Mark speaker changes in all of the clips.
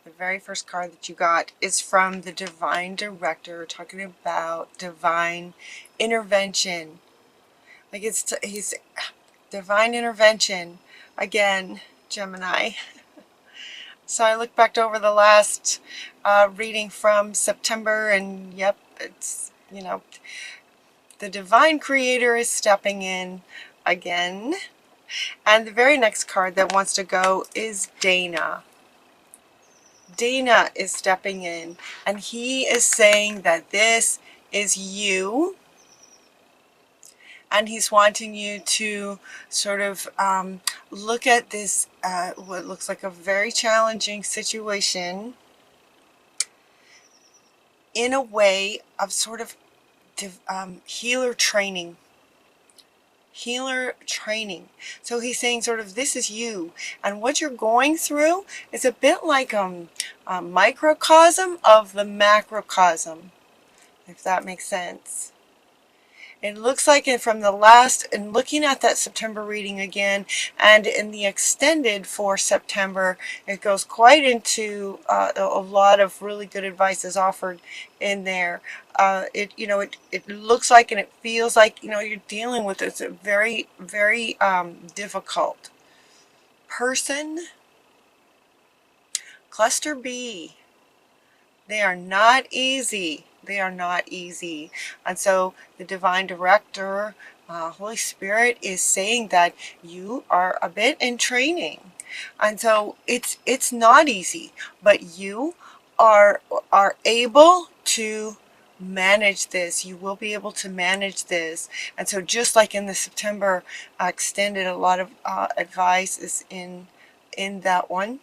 Speaker 1: The very first card that you got is from the Divine Director, talking about divine intervention. Like he's divine intervention again, Gemini. So I look back over the last reading from September, and yep, it's, you know, the divine creator is stepping in again. And the very next card that wants to go is Dana. Dana is stepping in, and he is saying that this is you, and he's wanting you to sort of look at this, what looks like a very challenging situation, in a way of sort of healer training. Healer training. So he's saying sort of this is you, and what you're going through is a bit like a microcosm of the macrocosm, if that makes sense. It looks like it from the last, and looking at that September reading again, and in the extended for September, it goes quite into a lot of really good advice is offered in there. It looks like and it feels like, you're dealing with this very, very difficult person. Cluster B. They are not easy. They are not easy. And so the Divine Director, Holy Spirit, is saying that you are a bit in training. And so it's not easy, but you are able to manage this. You will be able to manage this. And so just like in the September extended, a lot of advice is in that one.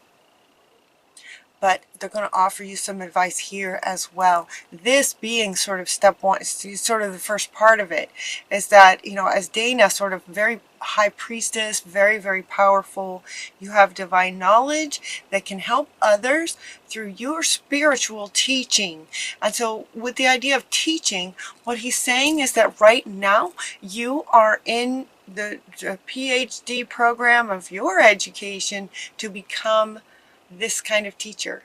Speaker 1: But they're going to offer you some advice here as well. This being sort of step one, sort of the first part of it, is that, as Dana, sort of very high priestess, very, very powerful, you have divine knowledge that can help others through your spiritual teaching. And so with the idea of teaching, what he's saying is that right now you are in the PhD program of your education to become this kind of teacher.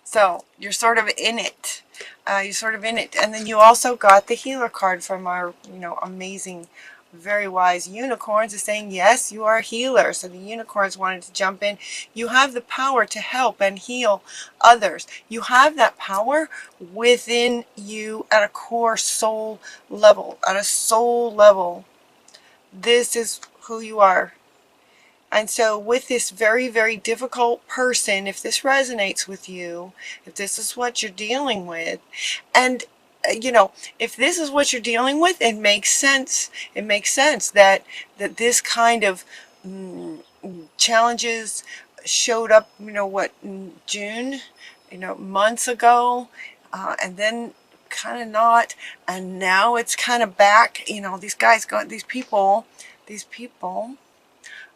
Speaker 1: So you're sort of in it. You're sort of in it. And then you also got the healer card from our, amazing, very wise unicorns, is saying, yes, you are a healer. So the unicorns wanted to jump in. You have the power to help and heal others. You have that power within you at a core soul level, at a soul level. This is who you are. And so with this very, very difficult person, if this resonates with you, if this is what you're dealing with, and if this is what you're dealing with, it makes sense. It makes sense that this kind of challenges showed up, in June, months ago, and then kind of not, and now it's kind of back. These people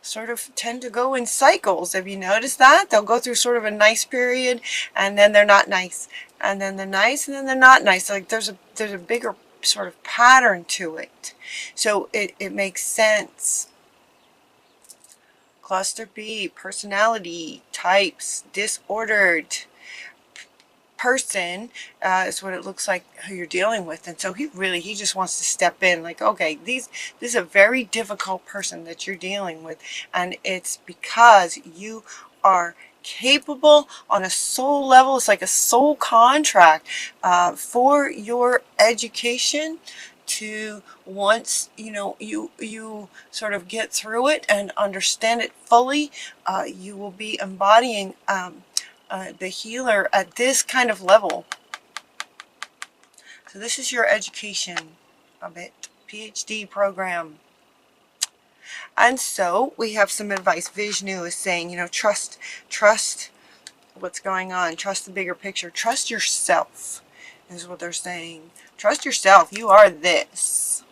Speaker 1: sort of tend to go in cycles. Have you noticed that? They'll go through sort of a nice period, and then they're not nice, and then they're nice, and then they're not nice. Like there's a bigger sort of pattern to it. So it makes sense. Cluster B, personality types, disordered person is what it looks like who you're dealing with. And so he just wants to step in, like, okay, this is a very difficult person that you're dealing with, and it's because you are capable on a soul level. It's like a soul contract for your education to, once you sort of get through it and understand it fully, you will be embodying the healer at this kind of level. So this is your education of it, PhD program. And so we have some advice. Vishnu is saying, trust what's going on. Trust the bigger picture. Trust yourself is what they're saying. Trust yourself. You are this.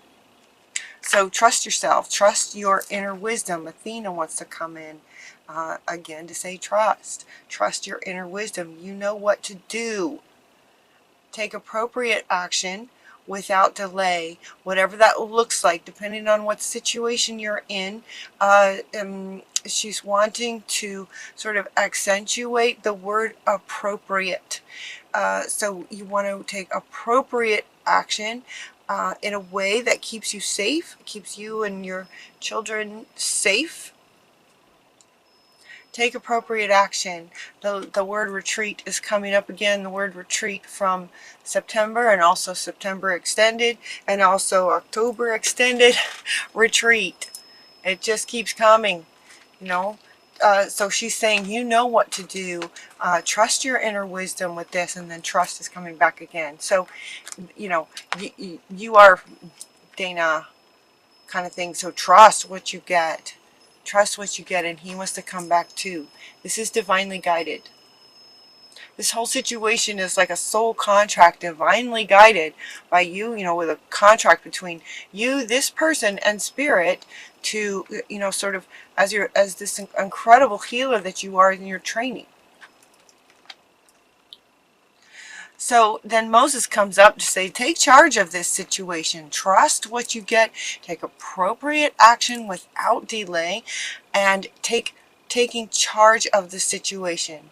Speaker 1: So trust yourself. Trust your inner wisdom. Athena wants to come in. Again, to say trust. Trust your inner wisdom. You know what to do. Take appropriate action without delay, whatever that looks like, depending on what situation you're in. She's wanting to sort of accentuate the word appropriate. So you want to take appropriate action in a way that keeps you safe, keeps you and your children safe. Take appropriate action. The word retreat is coming up again. The word retreat from September, and also September extended, and also October extended. Retreat. It just keeps coming, you know. So she's saying, you know what to do. Trust your inner wisdom with this, and then trust is coming back again. So, you know, you are Dana kind of thing. So trust what you get. Trust what you get, and he wants to come back too. This is divinely guided. This whole situation is like a soul contract, divinely guided by you, you know, with a contract between you, this person, and spirit to, you know, sort of as this incredible healer that you are in your training. So then Moses comes up to say, take charge of this situation. Trust what you get. Take appropriate action without delay. And taking charge of the situation.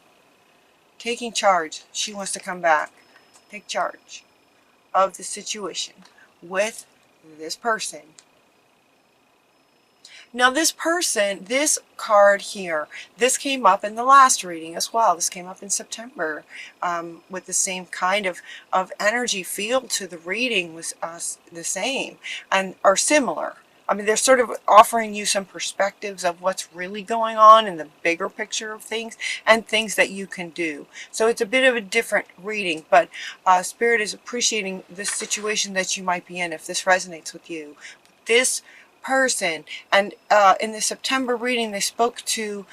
Speaker 1: Taking charge. She wants to come back. Take charge of the situation with this person. Now this person, this card here, this came up in the last reading as well. This came up in September with the same kind of energy field to the reading was the same and are similar. I mean, they're sort of offering you some perspectives of what's really going on in the bigger picture of things and things that you can do. So it's a bit of a different reading, but Spirit is appreciating the situation that you might be in if this resonates with you. This person, and in the September reading they spoke to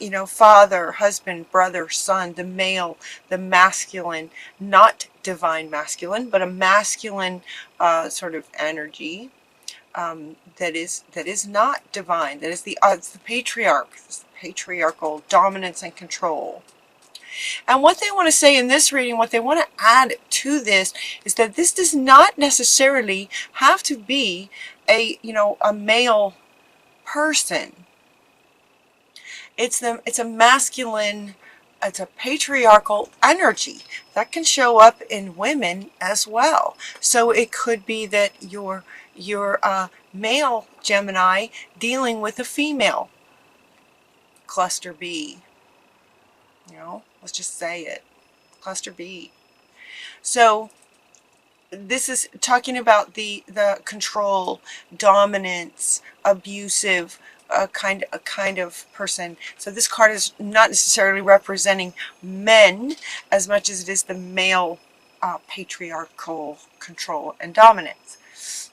Speaker 1: you know, father, husband, brother, son, the male, the masculine, not divine masculine, but a masculine sort of energy that is not divine. That is it's the patriarch, it's the patriarchal dominance and control. And what they want to say in this reading, what they want to add to this, is that this does not necessarily have to be a, you know, a male person. It's a masculine, it's a patriarchal energy that can show up in women as well. So it could be that you're male Gemini dealing with a female cluster B. You know, let's just say it. Cluster B. So this is talking about the control, dominance, abusive kind of person. So this card is not necessarily representing men as much as it is the male patriarchal control and dominance.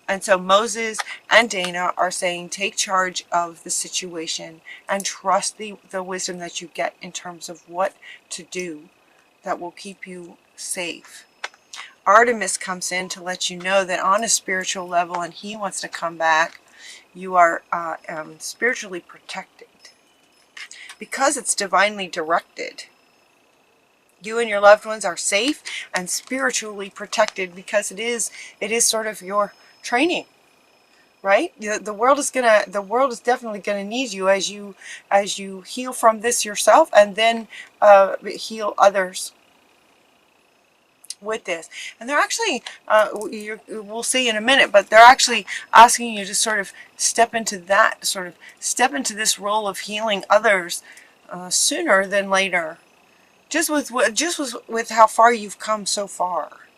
Speaker 1: And so Moses and Dana are saying, take charge of the situation and trust the wisdom that you get in terms of what to do that will keep you safe. Artemis comes in to let you know that on a spiritual level, and he wants to come back, you are spiritually protected because it's divinely directed. You and your loved ones are safe and spiritually protected because it is sort of your training, right? The world is definitely gonna need you as you heal from this yourself, and then heal others with this. And they're actually we'll see in a minute, but they're actually asking you to sort of step into this role of healing others sooner than later, just with how far you've come so far.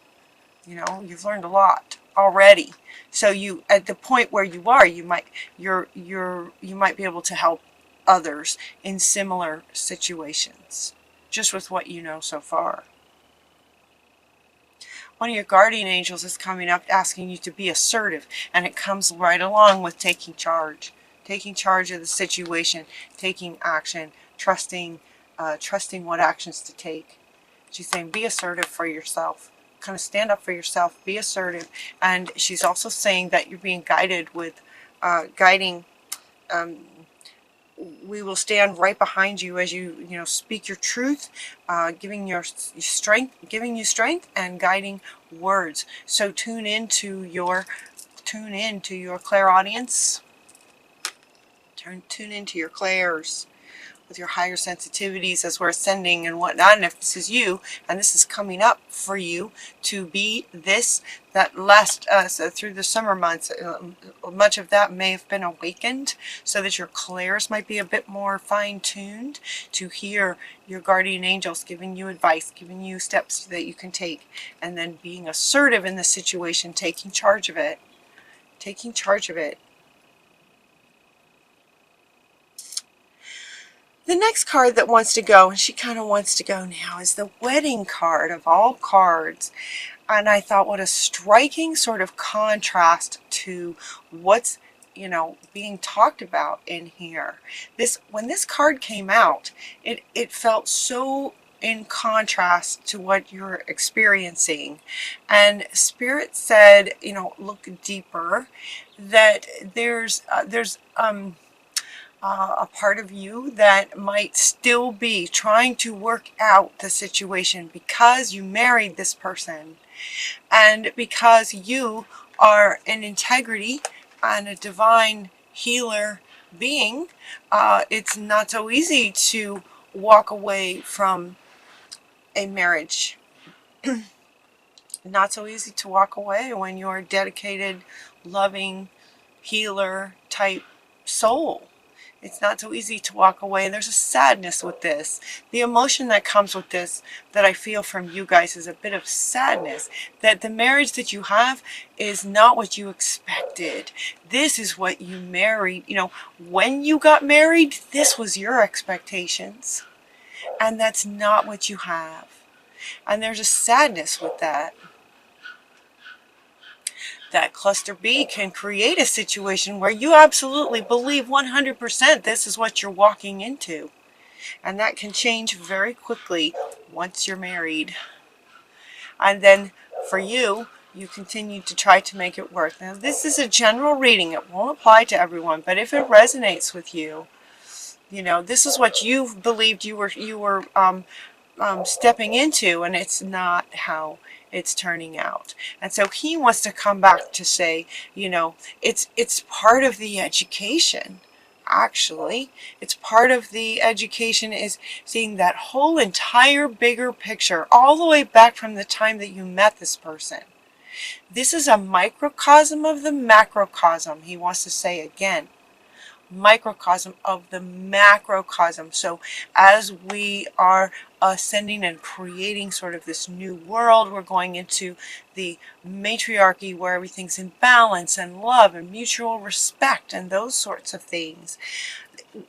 Speaker 1: You know, you've learned a lot already. So you, at the point where you are, you might be able to help others in similar situations, just with what you know so far. One of your guardian angels is coming up asking you to be assertive, and it comes right along with taking charge of the situation, taking action, trusting what actions to take. She's saying, be assertive for yourself. Kind of stand up for yourself, be assertive. And she's also saying that you're being guided with we will stand right behind you as you speak your truth, giving you strength and guiding words. So tune into your clairaudience. Tune into your clairs with your higher sensitivities as we're ascending and whatnot. And if this is you, and this is coming up for you to be this, that last so through the summer months, much of that may have been awakened, so that your clairs might be a bit more fine-tuned to hear your guardian angels giving you advice, giving you steps that you can take, and then being assertive in the situation, taking charge of it. Taking charge of it. The next card that wants to go, and she kind of wants to go now, is the wedding card of all cards. And I thought, what a striking sort of contrast to what's, being talked about in here. When this card came out, it felt so in contrast to what you're experiencing. And Spirit said, look deeper, that there's a part of you that might still be trying to work out the situation because you married this person, and because you are an integrity and a divine healer being. It's not so easy to walk away from a marriage. Not so easy to walk away when you're a dedicated, loving, healer type soul. It's not so easy to walk away. There's a sadness with this. The emotion that comes with this that I feel from you guys is a bit of sadness. That the marriage that you have is not what you expected. This is what you married. When you got married, this was your expectations. And that's not what you have. And there's a sadness with that. That cluster B can create a situation where you absolutely believe 100% this is what you're walking into. And that can change very quickly once you're married. And then for you, you continue to try to make it work. Now, this is a general reading. It won't apply to everyone, but if it resonates with you, this is what you've believed you were stepping into, and it's not how it's turning out. And so he wants to come back to say, it's part of the education. Actually, it's part of the education is seeing that whole entire bigger picture all the way back from the time that you met this person. This is a microcosm of the macrocosm, he wants to say again. Microcosm of the macrocosm. So as we are ascending and creating sort of this new world, we're going into the matriarchy where everything's in balance and love and mutual respect and those sorts of things.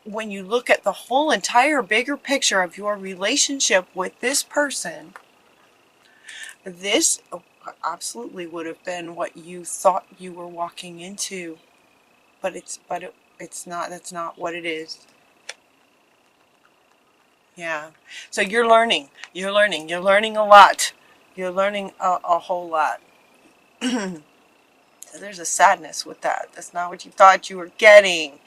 Speaker 1: When you look at the whole entire bigger picture of your relationship with this person, this absolutely would have been what you thought you were walking into, but it's not. That's not what it is. Yeah. So you're learning a lot. You're learning a whole lot. So there's a sadness with that. That's not what you thought you were getting.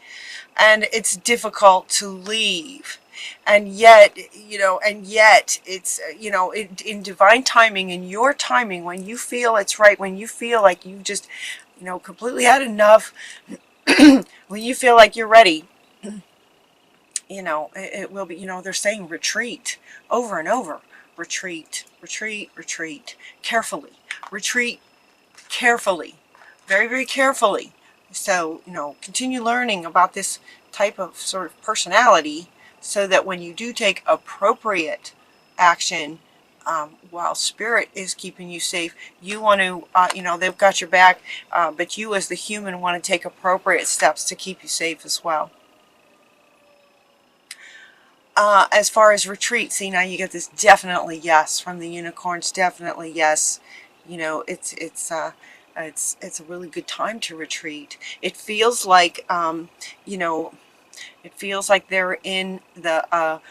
Speaker 1: And it's difficult to leave. And yet, it's, in divine timing, in your timing, when you feel it's right, when you feel like you just, completely had enough, when you feel like you're ready, it will be, they're saying retreat over and over. Retreat, retreat, retreat. Carefully. Retreat carefully. Very, very carefully. So, continue learning about this type of sort of personality so that when you do take appropriate action, while Spirit is keeping you safe, you want to, they've got your back, but you as the human want to take appropriate steps to keep you safe as well. As far as retreat, see, now you get this definitely yes from the unicorns, definitely yes. It's a really good time to retreat. It feels like, it feels like they're in the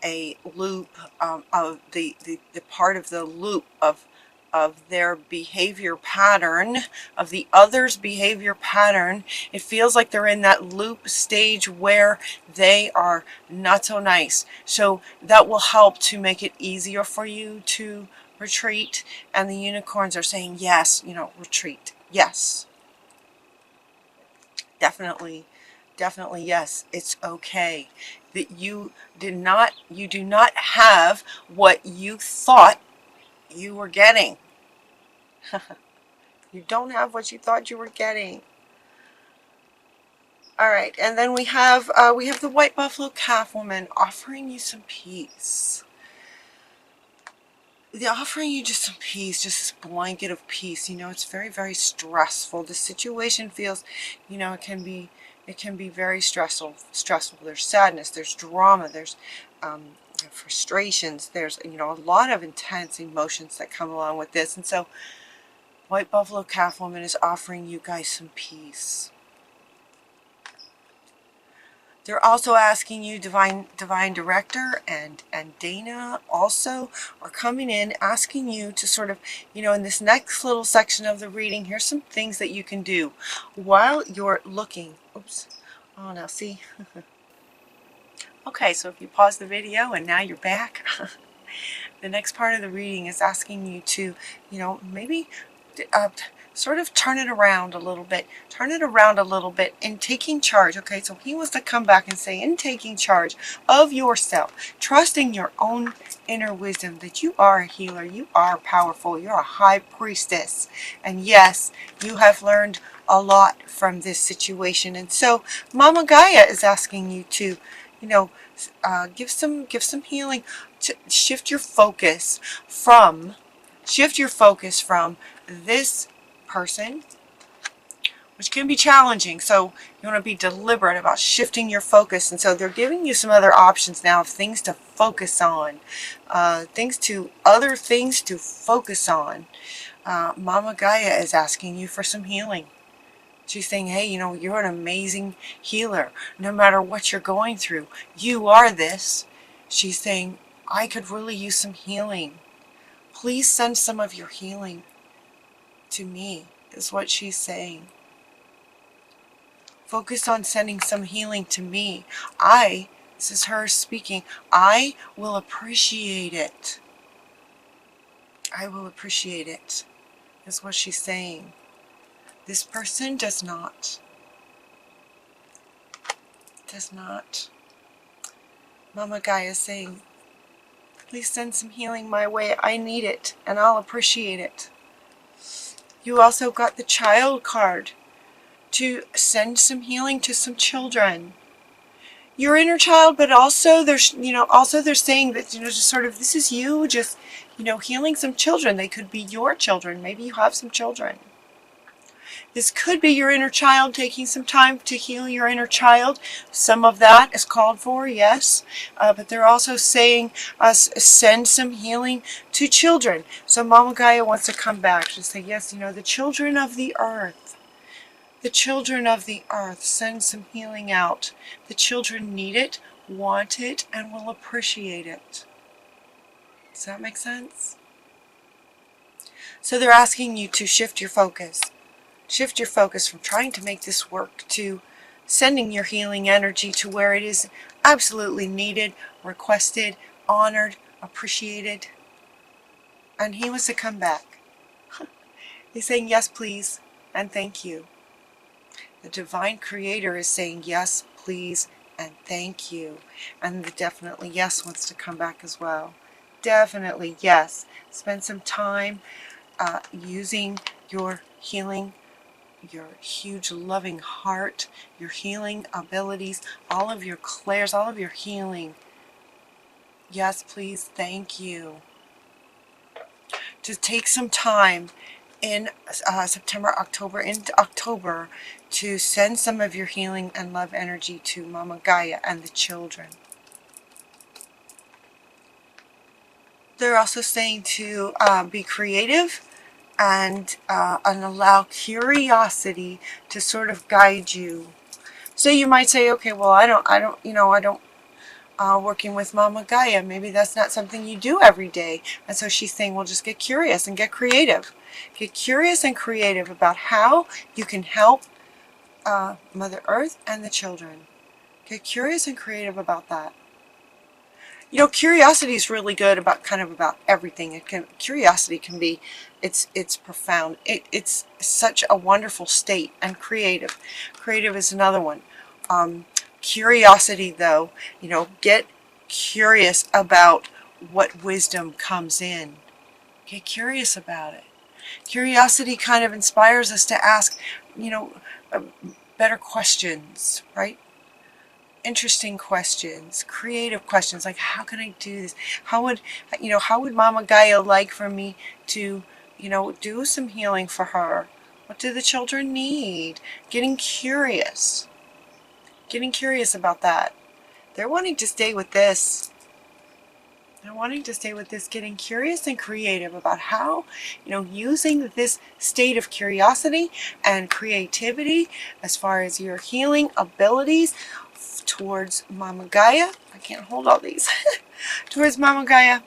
Speaker 1: a loop of the part of the loop of their behavior pattern, of the other's behavior pattern. It feels like they're in that loop stage where they are not so nice. So that will help to make it easier for you to retreat. And the unicorns are saying, yes, retreat. Yes. Definitely, definitely yes. It's okay. That you do not have what you thought you were getting. You don't have what you thought you were getting. All right, and then we have the white buffalo calf woman offering you some peace. They're offering you just some peace, just this blanket of peace. It's very, very stressful. The situation feels, it can be very stressful. There's sadness, there's drama, there's frustrations, there's a lot of intense emotions that come along with this. And so white buffalo calf woman is offering you guys some peace. They're also asking you, Divine Director and Dana also are coming in, asking you to sort of, in this next little section of the reading, here's some things that you can do while you're looking. Oops. Oh, now see. Okay, so if you pause the video and now you're back, the next part of the reading is asking you to, maybe sort of turn it around a little bit. Turn it around a little bit in taking charge. Okay, so he wants to come back and say, in taking charge of yourself, trusting your own inner wisdom, that you are a healer, you are powerful, you're a high priestess. And yes, you have learned a lot from this situation. And so Mama Gaia is asking you to, give some healing, to shift your focus from this person, which can be challenging. So you want to be deliberate about shifting your focus. And so they're giving you some other options now of things to focus on, other things to focus on. Mama Gaia is asking you for some healing. She's saying, hey, you're an amazing healer. No matter what you're going through, you are this. She's saying, I could really use some healing. Please send some of your healing to me, is what she's saying. Focus on sending some healing to me. This is her speaking, I will appreciate it. I will appreciate it, is what she's saying. This person does not. Mama Gaia is saying, please send some healing my way. I need it, and I'll appreciate it. You also got the child card to send some healing to some children. Your inner child, but also they're saying that, just sort of, this is you just, healing some children. They could be your children. Maybe you have some children. This could be your inner child taking some time to heal your inner child. Some of that is called for, yes. But they're also saying, send some healing to children. So Mama Gaia wants to come back. She'll say, yes, the children of the earth. The children of the earth, send some healing out. The children need it, want it, and will appreciate it. Does that make sense? So they're asking you to shift your focus. Shift your focus from trying to make this work to sending your healing energy to where it is absolutely needed, requested, honored, appreciated. And he wants to come back. He's saying, yes, please, and thank you. The Divine Creator is saying, yes, please, and thank you. And the definitely yes wants to come back as well. Definitely yes. Spend some time using your healing, your huge loving heart, your healing abilities, all of your clairs, all of your healing. Yes, please, thank you. To take some time in September, October, into October, to send some of your healing and love energy to Mama Gaia and the children. They're also saying to be creative and allow curiosity to sort of guide you. So you might say, okay, well, I don't working with Mama Gaia. Maybe that's not something you do every day. And so she's saying, well, just get curious and get creative. Get curious and creative about how you can help Mother Earth and the children. Get curious and creative about that. You know, curiosity is really good about kind of about everything. Curiosity can be, it's profound. It's such a wonderful state. And creative. Creative is another one. Curiosity, though, you know, get curious about what wisdom comes in. Get curious about it. Curiosity kind of inspires us to ask, you know, better questions, right? Interesting questions, creative questions, like how can I do this? How would Mama Gaia like for me to, you know, do some healing for her? What do the children need? Getting curious about that. They're wanting to stay with this. They're wanting to stay with this, getting curious and creative about how, you know, using this state of curiosity and creativity as far as your healing abilities towards Mama Gaia. I can't hold all these. Towards Mama Gaia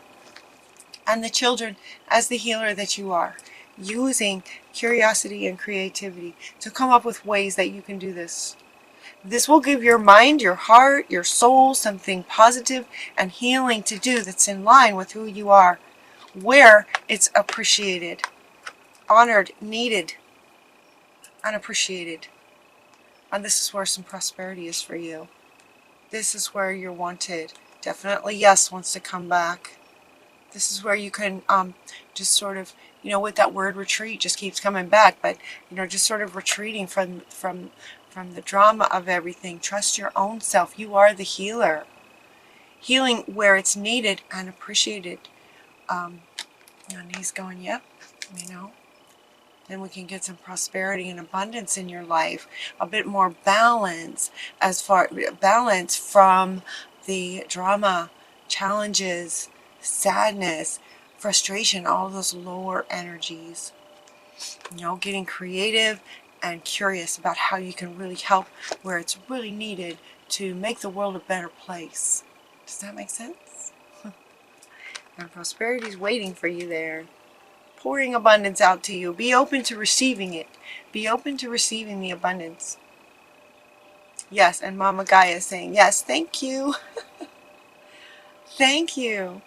Speaker 1: and the children as the healer that you are. Using curiosity and creativity to come up with ways that you can do this. This will give your mind, your heart, your soul something positive and healing to do that's in line with who you are, where it's appreciated, honored, needed, and appreciated. And this is where some prosperity is for you. This is where you're wanted. Definitely yes wants to come back. This is where you can just sort of, you know, with that word retreat just keeps coming back, but, you know, just sort of retreating from the drama of everything. Trust your own self. You are the healer. Healing where it's needed and appreciated. And he's going, yep, you know. Then we can get some prosperity and abundance in your life. A bit more balance, balance from the drama, challenges, sadness, frustration, all those lower energies. You know, getting creative and curious about how you can really help where it's really needed to make the world a better place. Does that make sense? And prosperity is waiting for you there. Pouring abundance out to you. Be open to receiving it. Be open to receiving the abundance. Yes, and Mama Gaia is saying, yes, thank you. Thank you.